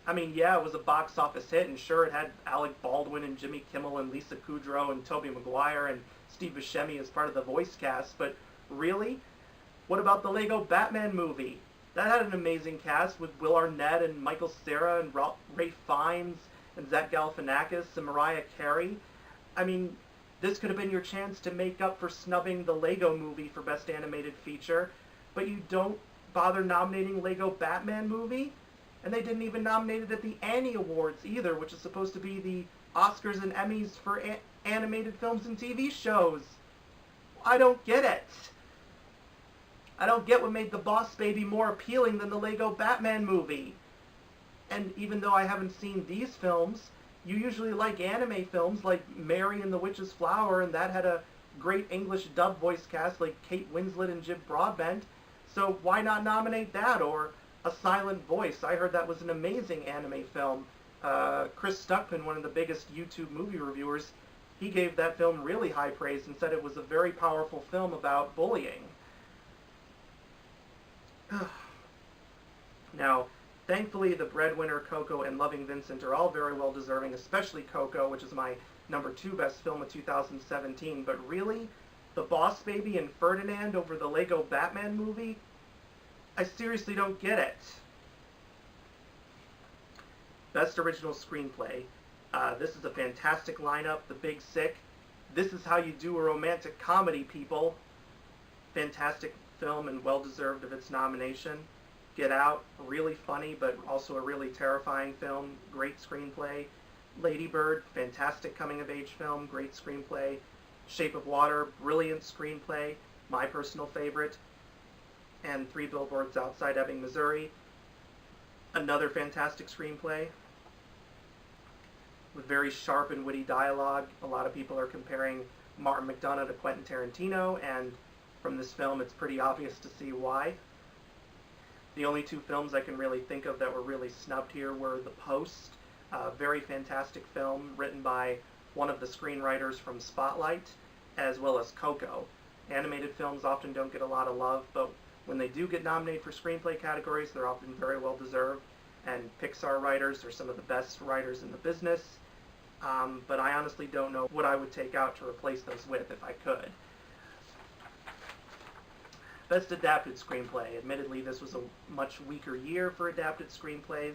I mean, yeah, it was a box office hit, and sure, it had Alec Baldwin and Jimmy Kimmel and Lisa Kudrow and Tobey Maguire and Steve Buscemi as part of the voice cast, but really? What about the Lego Batman movie? That had an amazing cast with Will Arnett and Michael Cera and Ralph Fiennes and Zach Galifianakis and Mariah Carey. I mean, this could have been your chance to make up for snubbing the Lego movie for Best Animated Feature, but you don't bother nominating Lego Batman movie? And they didn't even nominate it at the Annie Awards either, which is supposed to be the Oscars and Emmys for animated films and TV shows. I don't get it. I don't get what made The Boss Baby more appealing than the Lego Batman movie. And even though I haven't seen these films, you usually like anime films like Mary and the Witch's Flower, and that had a great English dub voice cast like Kate Winslet and Jim Broadbent. So why not nominate that? Or A Silent Voice. I heard that was an amazing anime film. Chris Stuckman, one of the biggest YouTube movie reviewers, he gave that film really high praise and said it was a very powerful film about bullying. Now, thankfully, The Breadwinner, Coco, and Loving Vincent are all very well deserving, especially Coco, which is my number 2 best film of 2017. But really, The Boss Baby and Ferdinand over the Lego Batman movie? I seriously don't get it. Best Original Screenplay. This is a fantastic lineup. The Big Sick. This is how you do a romantic comedy, people. Fantastic film and well-deserved of its nomination. Get Out, really funny, but also a really terrifying film. Great screenplay. Lady Bird, fantastic coming-of-age film. Great screenplay. Shape of Water, brilliant screenplay. my personal favorite, and Three Billboards Outside Ebbing, Missouri, another fantastic screenplay with very sharp and witty dialogue. A lot of people are comparing Martin McDonagh to Quentin Tarantino, and from this film it's pretty obvious to see why. The only two films I can really think of that were really snubbed here were The Post, a very fantastic film written by one of the screenwriters from Spotlight, as well as Coco. Animated films often don't get a lot of love, but when they do get nominated for screenplay categories, they're often very well deserved, and Pixar writers are some of the best writers in the business. But I honestly don't know what I would take out to replace those with if I could. Best Adapted Screenplay. Admittedly, this was a much weaker year for adapted screenplays.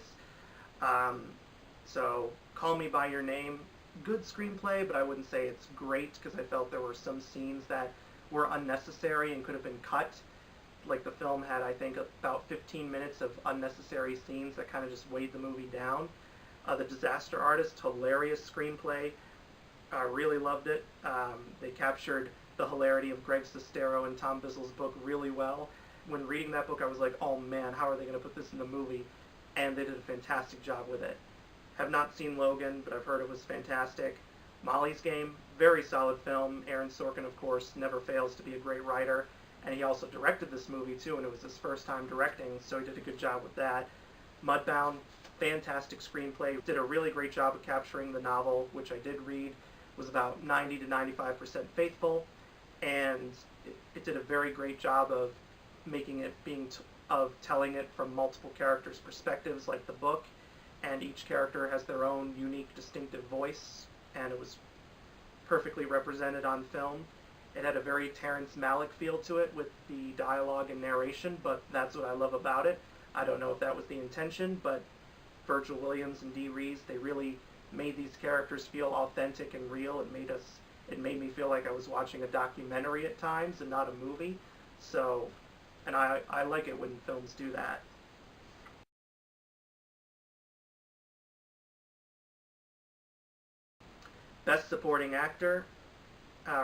So, Call Me By Your Name, good screenplay, but I wouldn't say it's great because I felt there were some scenes that were unnecessary and could have been cut. Like the film had, I think, about 15 minutes of unnecessary scenes that kind of just weighed the movie down. The Disaster Artist, hilarious screenplay. Really loved it. They captured the hilarity of Greg Sestero and Tom Bissell's book really well. When reading that book, I was like, oh man, how are they going to put this in the movie? And they did a fantastic job with it. Have not seen Logan, but I've heard it was fantastic. Molly's Game, very solid film. Aaron Sorkin, of course, never fails to be a great writer. And he also directed this movie, too, and it was his first time directing, so he did a good job with that. Mudbound, fantastic screenplay. Did a really great job of capturing the novel, which I did read. Was about 90 to 95% faithful, and it did a very great job of making it of telling it from multiple characters' perspectives, like the book, and each character has their own unique, distinctive voice, and it was perfectly represented on film. It had a very Terrence Malick feel to it with the dialogue and narration, but that's what I love about it. I don't know if that was the intention, but Virgil Williams and Dee Rees, they really made these characters feel authentic and real. It made me feel like I was watching a documentary at times and not a movie. So, and I like it when films do that. Best Supporting Actor,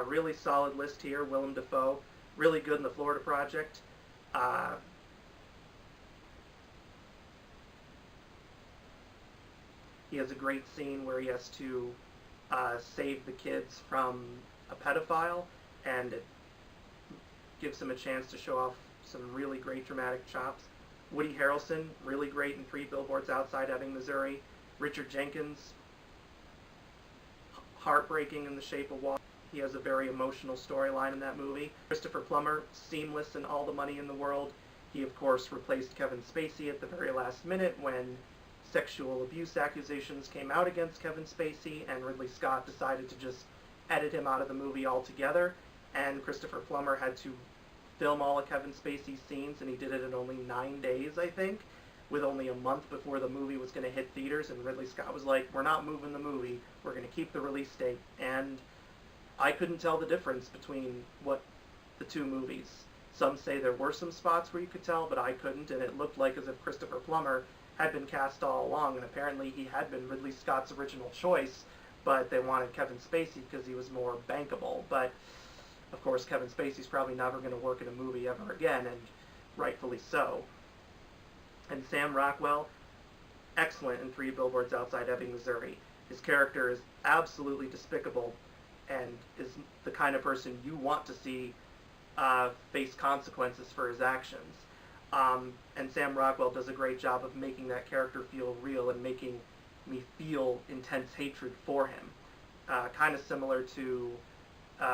really solid list here. Willem Dafoe, really good in The Florida Project. He has a great scene where he has to save the kids from a pedophile, and it gives him a chance to show off some really great dramatic chops. Woody Harrelson, really great in Three Billboards Outside Ebbing, Missouri. Richard Jenkins, heartbreaking in The Shape of Water. He has a very emotional storyline in that movie. Christopher Plummer, seamless in All the Money in the World. He, of course, replaced Kevin Spacey at the very last minute when sexual abuse accusations came out against Kevin Spacey, and Ridley Scott decided to just edit him out of the movie altogether, and Christopher Plummer had to film all of Kevin Spacey's scenes, and he did it in only 9 days, I think, with only a month before the movie was going to hit theaters, and Ridley Scott was like, we're not moving the movie, we're going to keep the release date, and I couldn't tell the difference between the two movies. Some say there were some spots where you could tell, but I couldn't, and it looked like as if Christopher Plummer had been cast all along, and apparently he had been Ridley Scott's original choice, but they wanted Kevin Spacey because he was more bankable. But, of course, Kevin Spacey's probably never going to work in a movie ever again, and rightfully so. And Sam Rockwell, excellent in Three Billboards Outside Ebbing, Missouri. His character is absolutely despicable and is the kind of person you want to see face consequences for his actions. And Sam Rockwell does a great job of making that character feel real and making me feel intense hatred for him. Kind of similar to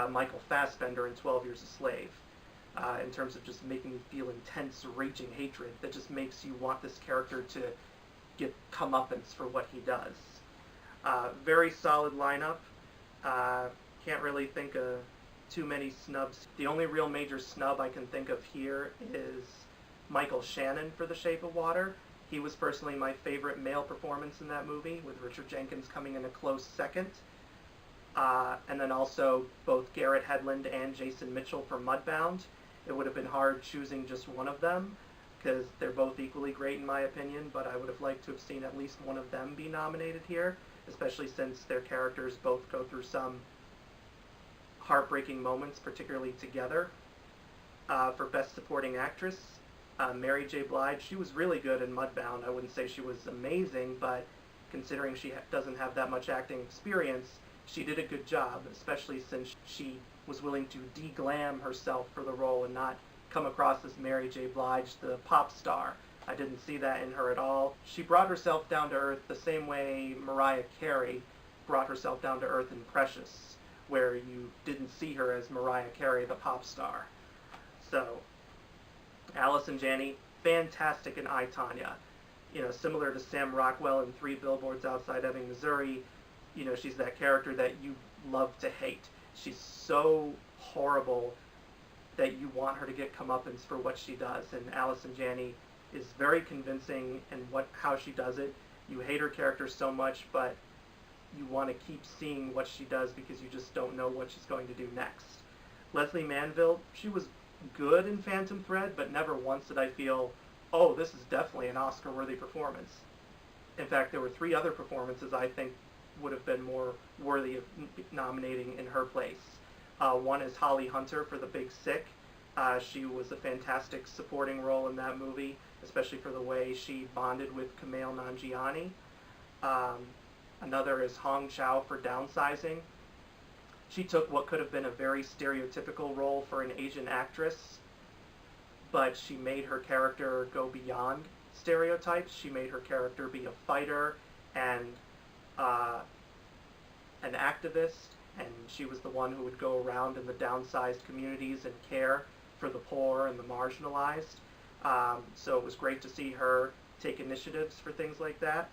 Michael Fassbender in 12 Years a Slave, in terms of just making me feel intense, raging hatred that just makes you want this character to get comeuppance for what he does. Very solid lineup. Can't really think of too many snubs. The only real major snub I can think of here is Michael Shannon for The Shape of Water. He was personally my favorite male performance in that movie, with Richard Jenkins coming in a close second. And then also both Garrett Hedlund and Jason Mitchell for Mudbound. It would have been hard choosing just one of them, because they're both equally great in my opinion, but I would have liked to have seen at least one of them be nominated here, especially since their characters both go through some heartbreaking moments, particularly together. For Best Supporting Actress, Mary J. Blige, she was really good in Mudbound. I wouldn't say she was amazing, but considering she doesn't have that much acting experience, she did a good job, especially since she was willing to de-glam herself for the role and not come across as Mary J. Blige, the pop star. I didn't see that in her at all. She brought herself down to earth the same way Mariah Carey brought herself down to earth in Precious, where you didn't see her as Mariah Carey, the pop star. So, Allison Janney, fantastic in I, Tonya. Similar to Sam Rockwell in 3 Billboards Outside Ebbing, Missouri, she's that character that you love to hate. She's so horrible that you want her to get comeuppance for what she does, and Allison Janney is very convincing in how she does it. You hate her character so much, but you want to keep seeing what she does because you just don't know what she's going to do next. Leslie Manville, she was good in Phantom Thread, but never once did I feel, oh, this is definitely an Oscar-worthy performance. In fact, there were 3 other performances I think would have been more worthy of nominating in her place. One is Holly Hunter for The Big Sick. She was a fantastic supporting role in that movie, especially for the way she bonded with Kumail Nanjiani. Another is Hong Chow for Downsizing. She took what could have been a very stereotypical role for an Asian actress, but she made her character go beyond stereotypes. She made her character be a fighter and an activist, and she was the one who would go around in the downsized communities and care for the poor and the marginalized. So it was great to see her take initiatives for things like that.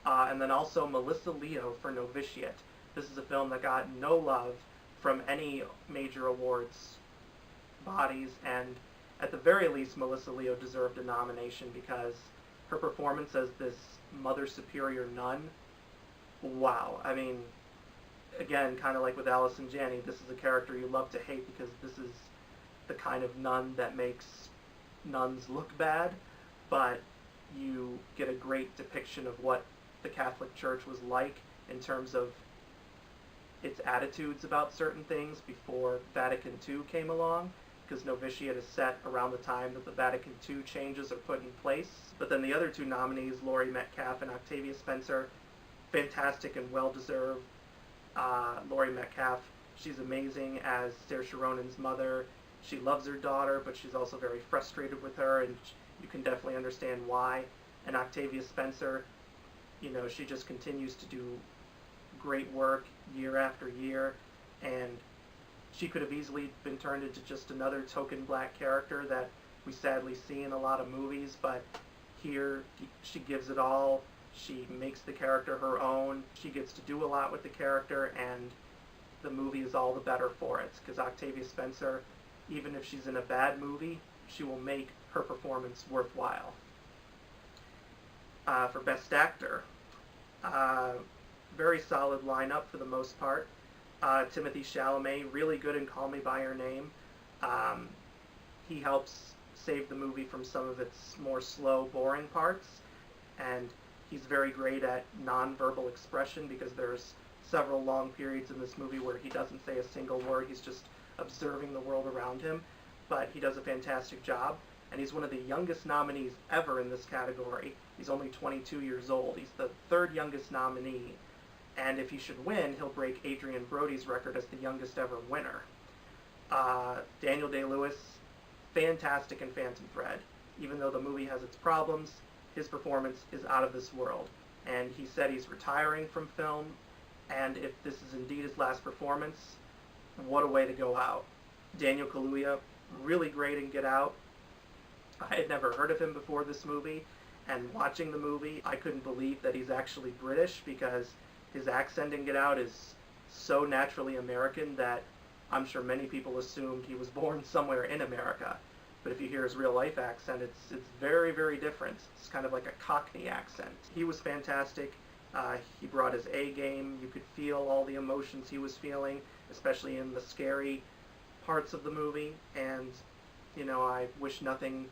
And then also Melissa Leo for Novitiate. This is a film that got no love from any major awards bodies, and at the very least Melissa Leo deserved a nomination because her performance as this Mother Superior nun, wow. I mean, again, kind of like with Allison Janney, this is a character you love to hate because this is the kind of nun that makes nuns look bad, but you get a great depiction of what the Catholic Church was like in terms of its attitudes about certain things before Vatican II came along, because Novitiate is set around the time that the Vatican II changes are put in place. But then the other 2 nominees, Laurie Metcalf and Octavia Spencer, fantastic and well-deserved. Laurie Metcalf, she's amazing as Saoirse Ronan's mother. She loves her daughter, but she's also very frustrated with her, and you can definitely understand why. And Octavia Spencer, she just continues to do great work year after year, and she could have easily been turned into just another token black character that we sadly see in a lot of movies, but here she gives it all. She makes the character her own. She gets to do a lot with the character, and the movie is all the better for it, because Octavia Spencer, even if she's in a bad movie, she will make her performance worthwhile. For Best Actor, very solid lineup for the most part. Timothée Chalamet, really good in Call Me By Your Name. He helps save the movie from some of its more slow, boring parts, and he's very great at non-verbal expression because there's several long periods in this movie where he doesn't say a single word. He's just observing the world around him, but he does a fantastic job, and he's one of the youngest nominees ever in this category. He's only 22 years old. He's the 3rd youngest nominee, and if he should win, he'll break Adrian Brody's record as the youngest ever winner. Daniel Day-Lewis, fantastic in Phantom Thread. Even though the movie has its problems, his performance is out of this world, and he said he's retiring from film, and if this is indeed his last performance, what a way to go out. Daniel Kaluuya, really great in Get Out. I had never heard of him before this movie, and watching the movie, I couldn't believe that he's actually British because his accent in Get Out is so naturally American that I'm sure many people assumed he was born somewhere in America. But if you hear his real-life accent, it's very, very different. It's kind of like a Cockney accent. He was fantastic. He brought his A game. You could feel all the emotions he was feeling, especially in the scary parts of the movie. And, I wish nothing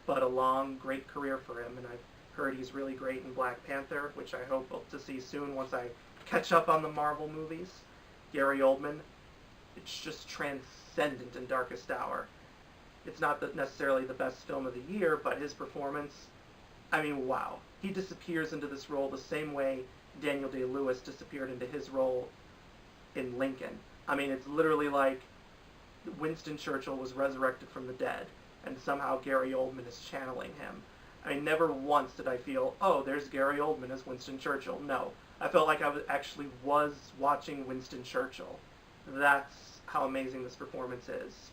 but a long, great career for him. And I've heard he's really great in Black Panther, which I hope to see soon once I catch up on the Marvel movies. Gary Oldman, it's just transcendent in Darkest Hour. It's not necessarily the best film of the year, but his performance, I mean, wow. He disappears into this role the same way Daniel Day-Lewis disappeared into his role in Lincoln. I mean, it's literally like Winston Churchill was resurrected from the dead, and somehow Gary Oldman is channeling him. I mean, never once did I feel, oh, there's Gary Oldman as Winston Churchill. No. I felt like I actually was watching Winston Churchill. That's how amazing this performance is.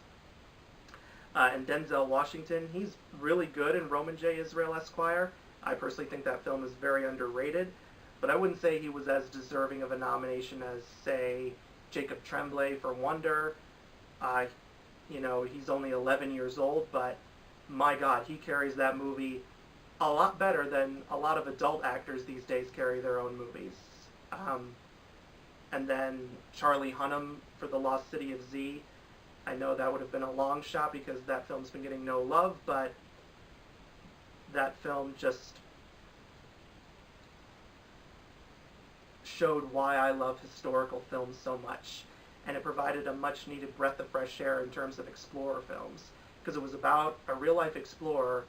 And Denzel Washington, he's really good in Roman J. Israel Esquire. I personally think that film is very underrated, but I wouldn't say he was as deserving of a nomination as, say, Jacob Tremblay for Wonder. He's only 11 years old, but my God, he carries that movie a lot better than a lot of adult actors these days carry their own movies. And then Charlie Hunnam for The Lost City of Z. I know that would have been a long shot because that film's been getting no love, but that film just showed why I love historical films so much. And it provided a much needed breath of fresh air in terms of explorer films, because it was about a real life explorer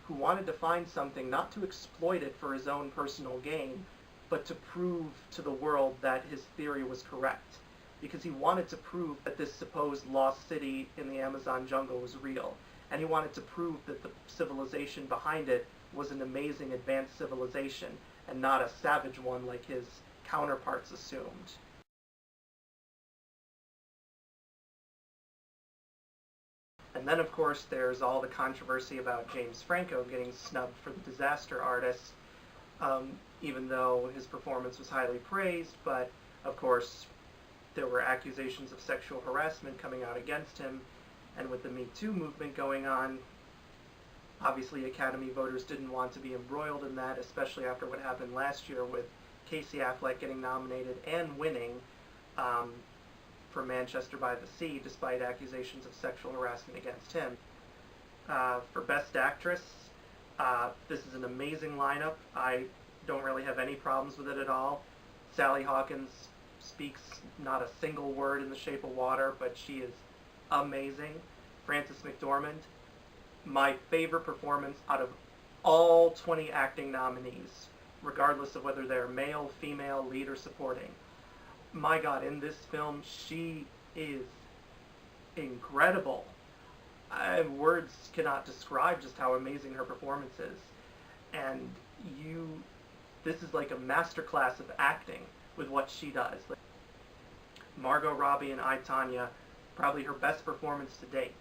who wanted to find something not to exploit it for his own personal gain, but to prove to the world that his theory was correct. Because he wanted to prove that this supposed lost city in the Amazon jungle was real. And he wanted to prove that the civilization behind it was an amazing advanced civilization and not a savage one like his counterparts assumed. And then, of course, there's all the controversy about James Franco getting snubbed for The Disaster Artist, even though his performance was highly praised. But, of course, there were accusations of sexual harassment coming out against him. And with the Me Too movement going on, obviously Academy voters didn't want to be embroiled in that, especially after what happened last year with Casey Affleck getting nominated and winning for Manchester by the Sea, despite accusations of sexual harassment against him. For Best Actress, this is an amazing lineup. I don't really have any problems with it at all. Sally Hawkins speaks not a single word in The Shape of Water, but she is amazing. Frances McDormand, my favorite performance out of all 20 acting nominees, regardless of whether they're male, female, lead, or supporting. My God, in this film, she is incredible. Words cannot describe just how amazing her performance is. And this is like a masterclass of acting with what she does. Margot Robbie in I, Tonya, probably her best performance to date.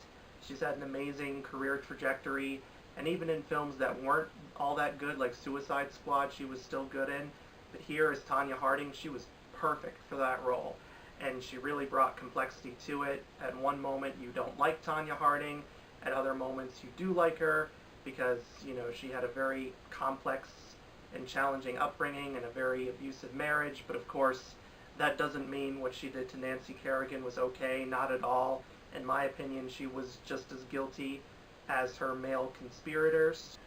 She's had an amazing career trajectory, and even in films that weren't all that good, like Suicide Squad, she was still good in. But here as Tonya Harding, she was perfect for that role, and she really brought complexity to it. At one moment you don't like Tonya Harding, at other moments you do like her, because she had a very complex and challenging upbringing and a very abusive marriage. But of course that doesn't mean what she did to Nancy Kerrigan was okay, not at all. In my opinion, she was just as guilty as her male conspirators.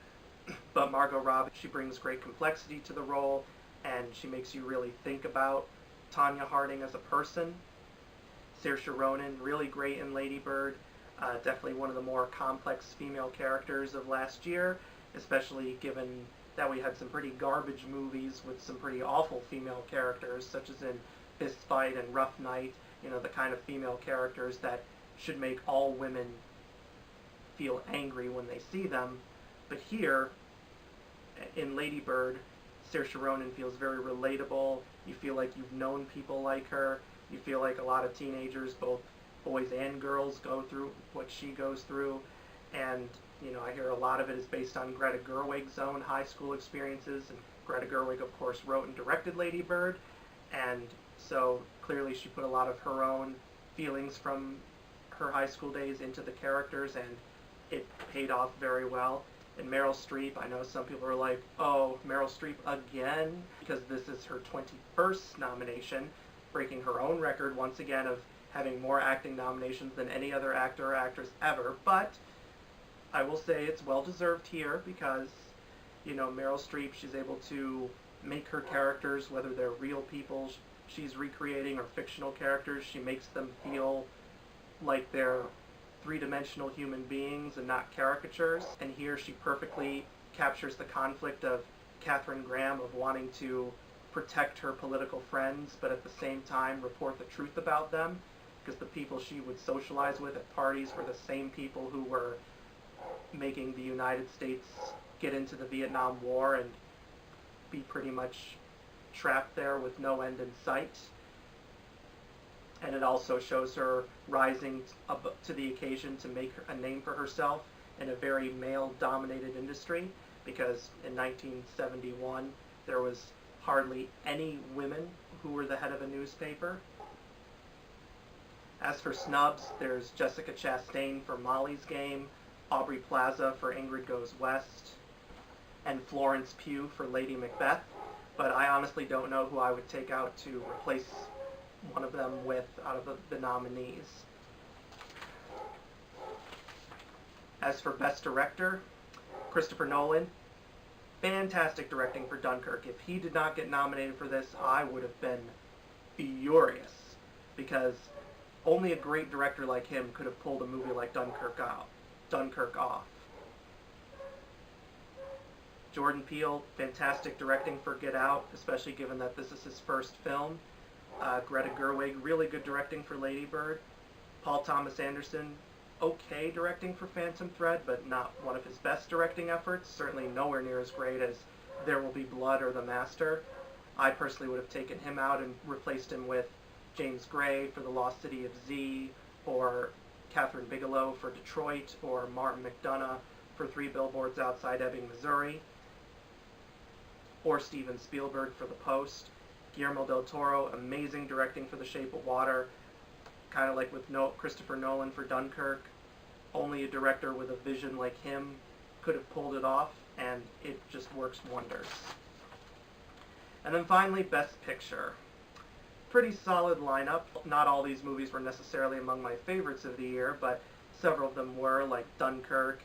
But Margot Robbie, she brings great complexity to the role, and she makes you really think about Tonya Harding as a person. Saoirse Ronan, really great in Lady Bird. Definitely one of the more complex female characters of last year, especially given that we had some pretty garbage movies with some pretty awful female characters, such as in Fist Fight and Rough Night, the kind of female characters that should make all women feel angry when they see them. But here, in Lady Bird, Saoirse Ronan feels very relatable. You feel like you've known people like her. You feel like a lot of teenagers, both boys and girls, go through what she goes through. And, I hear a lot of it is based on Greta Gerwig's own high school experiences. And Greta Gerwig, of course, wrote and directed Lady Bird. And so clearly she put a lot of her own feelings from her high school days into the characters, and it paid off very well. And Meryl Streep, I know some people are like, oh, Meryl Streep again, because this is her 21st nomination, breaking her own record once again of having more acting nominations than any other actor or actress ever. But I will say it's well-deserved here because, Meryl Streep, she's able to make her characters, whether they're real people she's recreating or fictional characters, she makes them feel like they're three-dimensional human beings and not caricatures. And here she perfectly captures the conflict of Katharine Graham of wanting to protect her political friends, but at the same time report the truth about them, because the people she would socialize with at parties were the same people who were making the United States get into the Vietnam War and be pretty much trapped there with no end in sight. And it also shows her rising up to the occasion to make a name for herself in a very male-dominated industry, because in 1971 there was hardly any women who were the head of a newspaper. As for snubs, there's Jessica Chastain for Molly's Game, Aubrey Plaza for Ingrid Goes West, and Florence Pugh for Lady Macbeth, but I honestly don't know who I would take out to replace one of them with out of the nominees. As for Best Director, Christopher Nolan, fantastic directing for Dunkirk. If he did not get nominated for this, I would have been furious, because only a great director like him could have pulled a movie like Dunkirk off. Jordan Peele, fantastic directing for Get Out, especially given that this is his first film. Greta Gerwig, really good directing for Lady Bird. Paul Thomas Anderson, okay directing for Phantom Thread, but not one of his best directing efforts. Certainly nowhere near as great as There Will Be Blood or The Master. I personally would have taken him out and replaced him with James Gray for The Lost City of Z, or Catherine Bigelow for Detroit, or Martin McDonagh for Three Billboards Outside Ebbing, Missouri, or Steven Spielberg for The Post. Guillermo del Toro, amazing directing for The Shape of Water, kind of like with Christopher Nolan for Dunkirk. Only a director with a vision like him could have pulled it off, and it just works wonders. And then finally, Best Picture. Pretty solid lineup. Not all these movies were necessarily among my favorites of the year, but several of them were, like Dunkirk,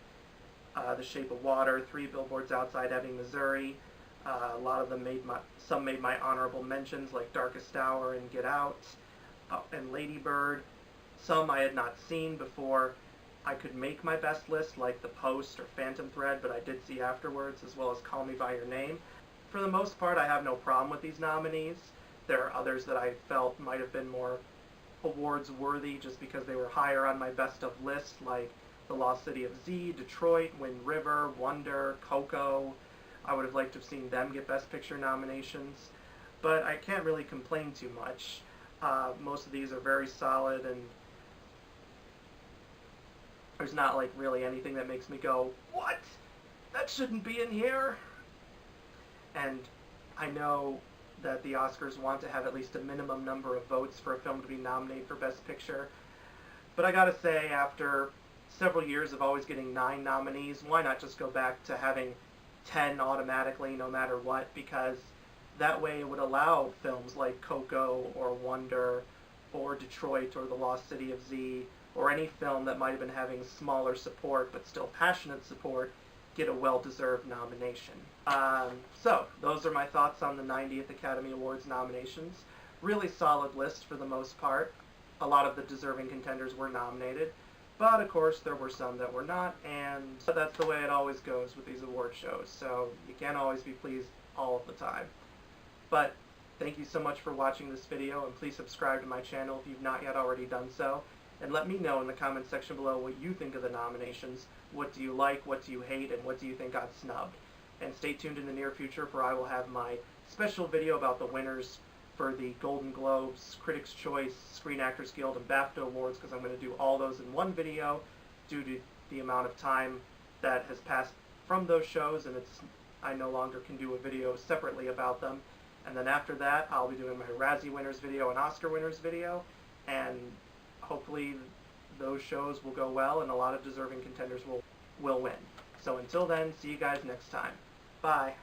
The Shape of Water, Three Billboards Outside Ebbing, Missouri. A lot of them some made my honorable mentions, like Darkest Hour and Get Out, and Lady Bird. Some I had not seen before I could make my best list, like The Post or Phantom Thread, but I did see afterwards, as well as Call Me By Your Name. For the most part, I have no problem with these nominees. There are others that I felt might have been more awards worthy just because they were higher on my best of list, like The Lost City of Z, Detroit, Wind River, Wonder, Coco. I would have liked to have seen them get Best Picture nominations, but I can't really complain too much. Most of these are very solid, and there's not like really anything that makes me go, what? That shouldn't be in here? And I know that the Oscars want to have at least a minimum number of votes for a film to be nominated for Best Picture, but I gotta say, after several years of always getting 9 nominees, why not just go back to having 10 automatically no matter what, because that way it would allow films like Coco or Wonder or Detroit or The Lost City of Z or any film that might have been having smaller support but still passionate support get a well-deserved nomination. So those are my thoughts on the 90th Academy Awards nominations. Really solid list for the most part. A lot of the deserving contenders were nominated, but of course there were some that were not, and that's the way it always goes with these award shows, so you can't always be pleased all of the time. But thank you so much for watching this video, and please subscribe to my channel if you've not yet already done so, and let me know in the comment section below what you think of the nominations. What do you like, what do you hate, and what do you think got snubbed? And stay tuned in the near future, for I will have my special video about the winners for the Golden Globes, Critics' Choice, Screen Actors Guild, and BAFTA Awards, because I'm going to do all those in one video due to the amount of time that has passed from those shows, and I no longer can do a video separately about them. And then after that, I'll be doing my Razzie winners video and Oscar winners video, and hopefully those shows will go well and a lot of deserving contenders will win. So until then, see you guys next time. Bye.